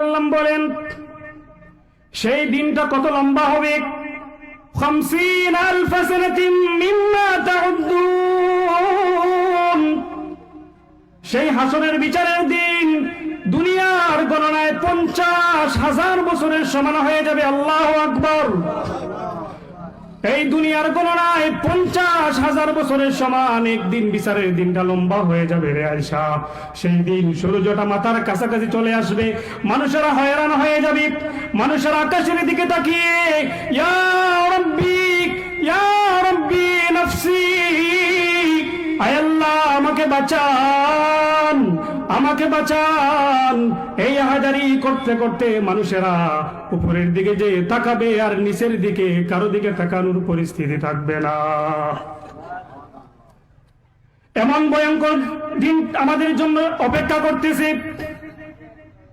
ওয়াসাল্লাম বলেন, সেই দিনটা কত লম্বা হবে, 50,000 সানাতিন মিম্মা তাউদ্দুন। সেই হাসরের বিচারের দিন দুনিয়ার গণনায় 50,000 বছরের সমান হয়ে যাবে। আল্লাহু আকবার। এই দুনিয়ার গণনায় 50,000 বছরের সমান একদিন বিচারের দিনটা লম্বা হয়ে যাবে রে আয়েশা। সেই দিন সূর্যটা মাথার কাছাকাছি চলে আসবে, মানুষেরা হয়রান হয়ে যাবে। মানুষেরা আকাশের দিকে তাকিয়ে ইয়া রাব্বি ইয়া রাব্বি নফসি, আয় আল্লাহ আমাকে বাঁচান, আমাকে বাঁচান, এই আহাজারি করতে করতে মানুষেরা উপরের দিকে যে তাকাবে আর নিচের দিকে কারো দিকে তাকানোর পরিস্থিতি থাকবে না। এমন ভয়ঙ্কর দিন আমাদের জন্য অপেক্ষা করতেছে।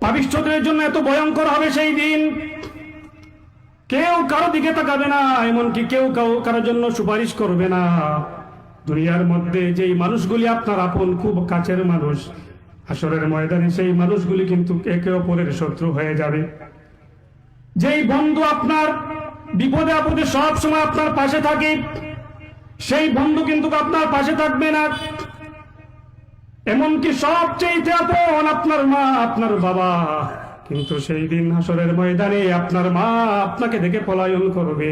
পাপিষ্ঠদের জন্য এত ভয়ঙ্কর হবে সেই দিন, কেউ কারো দিকে তাকাবে না, এমনকি কেউ কারোর জন্য সুপারিশ করবে না। দুনিয়ার মধ্যে যেই মানুষগুলি আপনার আপন, খুব কাছের মানুষ, হাসরের ময়দানে সেই মানুষগুলি কিন্তু একে অপরের শত্রু হয়ে যাবে। যেই বন্ধু আপনার বিপদে আপদে সব সময় আপনার পাশে থাকে, সেই বন্ধু কিন্তু আপনার পাশে থাকবে না। এমনকি সবচেয়ে আপন আপনার মা, আপনার বাবা, কিন্তু সেই দিন হাসরের ময়দানে আপনার মা আপনাকে দেখে পলায়ন করবে,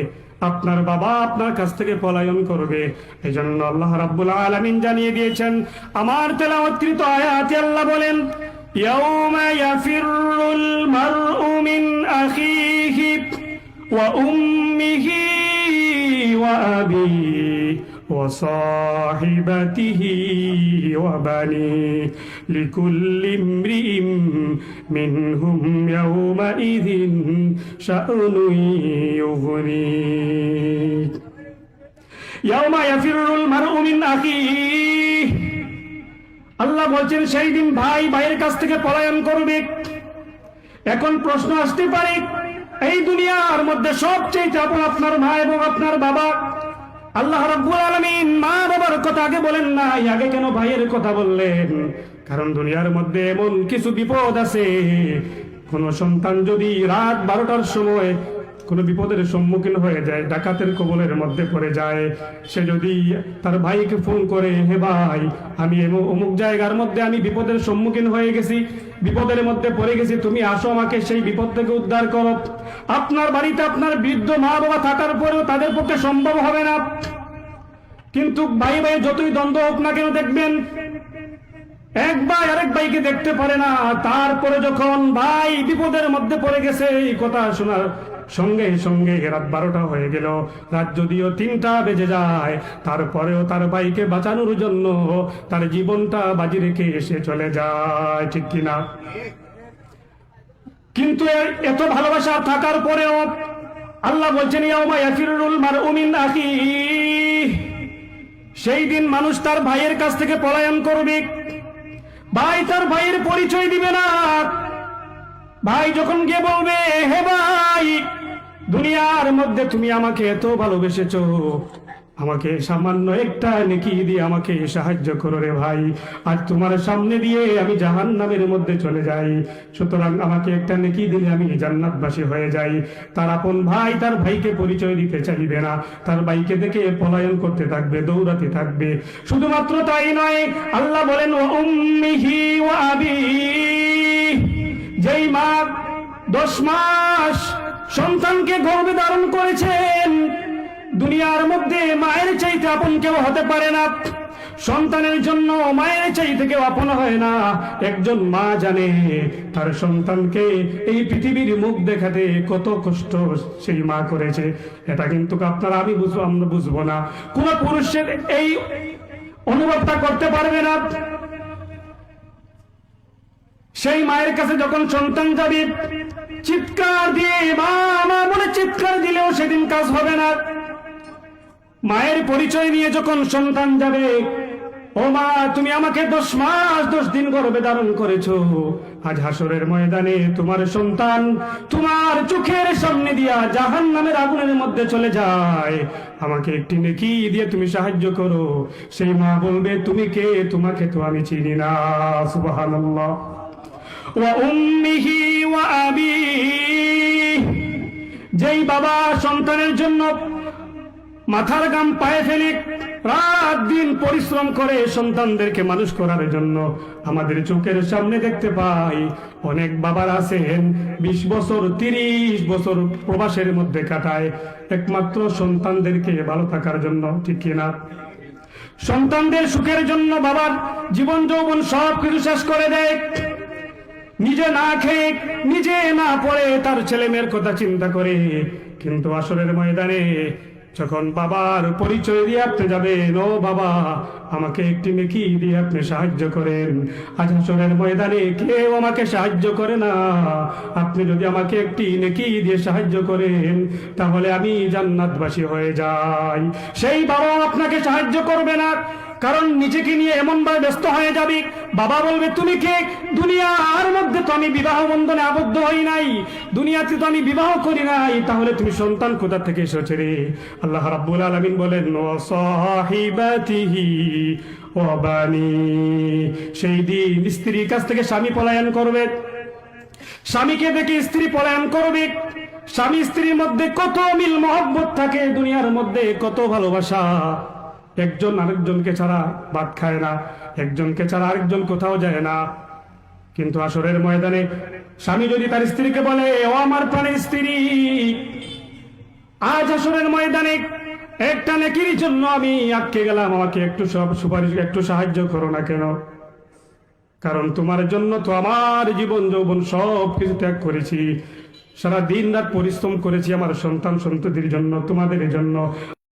আপনার বাবা আপনার কাছ থেকে পলায়ন করবে। এই জন্য আল্লাহ রাব্বুল আলামিন জানিয়ে দিয়েছেন আমার তেলাওয়াতকৃত আয়াতে আল্লাহ বলেন, ইয়াউমা ইয়াফিরুল মারউ মিন আখিহি ওয়া উম্মিহি ওয়া আবিহি ওয়া সাহিবাতিহি ওয়া বানি লিকুল্লি ইমরিইম মিনহুম ইয়াউমাইযিন শা'নুন ইউগনি। ইয়াউমা ইয়াফিরুল মারউ মিন আখিহি, আল্লাহ বলছেন সেই দিন ভাই ভাইয়ের কাছ থেকে পলায়ন করবে। এখন প্রশ্ন আসতে পারে, এই দুনিয়ার মধ্যে সবচেয়ে আপন আপনার মা এবং আপনার বাবা, আল্লাহ রাব্বুল আলামিন মা বাবার কথা আগে বলেন না, আগে কেন ভাইয়ের কথা বললেন? কারণ দুনিয়ার মধ্যে এমন কিছু বিপদ আছে, কোন সন্তান যদি রাত 12টার সময় কোন বিপদের সম্মুখীন হয়ে যায়, ডাকাতের কবলের মধ্যে পড়ে যায়, সে যদি তার ভাইকে ফোন করে, হে ভাই আমি অমুক জায়গার মধ্যে আমি বিপদের সম্মুখীন হয়ে গেছি, বিপদের মধ্যে পড়ে গেছি, তুমি আসো আমাকে সেই বিপদ থেকে উদ্ধার করো। আপনার বাড়িতে আপনার বৃদ্ধ মা বাবা থাকার পরেও তাদের পক্ষে সম্ভব হবে না। কিন্তু ভাই ভাই যতই দ্বন্দ্ব হোক না কেন, দেখবেন এক ভাই আরেক ভাইকে দেখতে পারে না। তারপরে যখন ভাই বিপদের মধ্যে পড়ে গেছে, এই কথা শোনার সঙ্গে সঙ্গে রাত 12টা হয়ে গেল, রাত যদিও 3টা বেজে যায়, তারপরেও তার ভাইকে বাঁচানোর জন্য তার জীবনটা বাজি রেখে এসে চলে যায়, ঠিক কিনা? কিন্তু এত ভালোবাসা থাকার পরেও আল্লাহ বলছেন ইয়াউমা ইয়াফিরুল মারউ মিন আখিহি, সেই দিন মানুষ তার ভাইয়ের কাছ থেকে পলায়ন করবে। ভাই তার ভাইয়ের পরিচয় দিবে না। ভাই যখন গিয়ে বলবে, হে ভাই দুনিয়ার মধ্যে তুমি আমাকে এত ভালোবেসেছো, আমাকে সামান্য একটা নেকি দিয়ে আমাকে সাহায্য করো রে ভাই, আর তোমার সামনে দিয়ে আমি জাহান্নামের মধ্যে চলে যাই, সুতরাং আমাকে একটা নেকি দিলে আমি জান্নাতবাসী হয়ে যাই। তার আপন ভাই তার ভাইকে পরিচয় দিতে চাইবে না, তার ভাইকে দেখে পলায়ন করতে থাকবে, দৌড়াতে থাকবে। শুধুমাত্র তাই নয়, আল্লাহ বলেন ওয়া উম্মিহি ওয়া আবিহি, যেই মা 10 মাস সন্তানকে গর্ভে ধারণ করেছেন, দুনিয়ার মধ্যে মায়ের চাইতে আপন কেউ হতে পারে না। সন্তানের জন্য মায়ের চাইতে কেউ আপন হয় না। একজন মা জানে তার সন্তানকে এই পৃথিবীর মুখ দেখাতে কত কষ্ট সেই মা করেছে। এটা কিন্তু আপনারা আমরা বুঝবো না, কোন পুরুষের এই অনুভবটা করতে পারবে না। সেই মায়ের কাছে যখন সন্তান যাবে, চিৎকার দিয়ে মা মা বলে চিৎকার দিলেও সেদিন কাজ হবে না। মায়ের পরিচয় নিয়ে যখন সন্তান যাবে, ও মা তুমি আমাকে 10 মাস 10 দিন গর্ভে ধারণ করেছো, আজ হাসরের ময়দানে তোমার সন্তান তোমার চোখের সামনে দিয়া জাহান্নামের আগুনের মধ্যে চলে যায়, আমাকে একটি নেকি দিয়ে তুমি সাহায্য করো। সেই মা বলবে, তুমি কে? তোমাকে তো আমি চিনি না। সুবহানাল্লাহ। ওয়া উম্মিহি ওয়া আবি সেই বাবা সন্তানের জন্য মাথার ঘাম পায়ে ফেলে রাত দিন পরিশ্রম করে সন্তানদেরকে মানুষ করার জন্য। আমাদের চোখের সামনে দেখতে পাই অনেক বাবার আছেন 20 বছর 30 বছর প্রবাসের মধ্যে কাটায় একমাত্র সন্তানদেরকে ভালো থাকার জন্য, ঠিক কিনা? সন্তানদের সুখের জন্য বাবার জীবন যৌবন সব কিছু শেষ করে দেয়, নিজে না খেয়ে নিজে না পড়ে তার ছেলে মেয়ের কথা চিন্তা করে। কিন্তু আসরের ময়দানে যখন বাবার পরিচয় দিয়ে আপনি যাবেন, ও বাবা আমাকে একটি নেকি দিয়ে আপনি সাহায্য করেন, আজ আসরের ময়দানে কেউ আমাকে সাহায্য করে না। আপনি যদি আমাকে একটি নেকি দিয়ে সাহায্য করেন তাহলে আমি জান্নাতবাসী হয়ে যাই। সেই বাবা আপনাকে সাহায্য করবে না, কারণ নিজেকে নিয়ে এমন ভাবে ব্যস্ত হয়ে যাবে। বাবা বলবে তুমি কে? দুনিয়ার মধ্যে তো আমি বিবাহ বন্ধনে আবদ্ধ হই নাই, দুনিয়াতে তো আমি বিবাহ করি নাই, তাহলে তুমি সন্তান কোথা থেকে এসেছে রে? আল্লাহ রাব্বুল আলামিন বলেন ওয়া সাহিবাতিহি ওয়া বানি। সেই দিন স্ত্রীর কাছ থেকে স্বামী পলায়ন করবে, স্বামীকে দেখে স্ত্রী পলায়ন করবে। স্বামী স্ত্রীর মধ্যে কত মিল মহব্বত থাকে, দুনিয়ার মধ্যে কত ভালোবাসা। একজন আরেকজনকে ছাড়া ভাত খায় না, একজনকে ছাড়া আরেকজন কোথাও যায় না। কিন্তু আসরের ময়দানে স্বামী যদি তার স্ত্রীকে বলে ও আমার প্রাণের স্ত্রী, আজ আসরের ময়দানে একটা নেকির জন্য আমি আটকে গেলাম, আমাকে একটু সুপারিশ একটু সাহায্য করো না কেন? কারণ তোমার জন্য তো আমার জীবন যৌবন সব কিছু ত্যাগ করেছি, সারা দিন রাত পরিশ্রম করেছি আমার সন্তান সন্ততির জন্য, তোমাদের জন্য।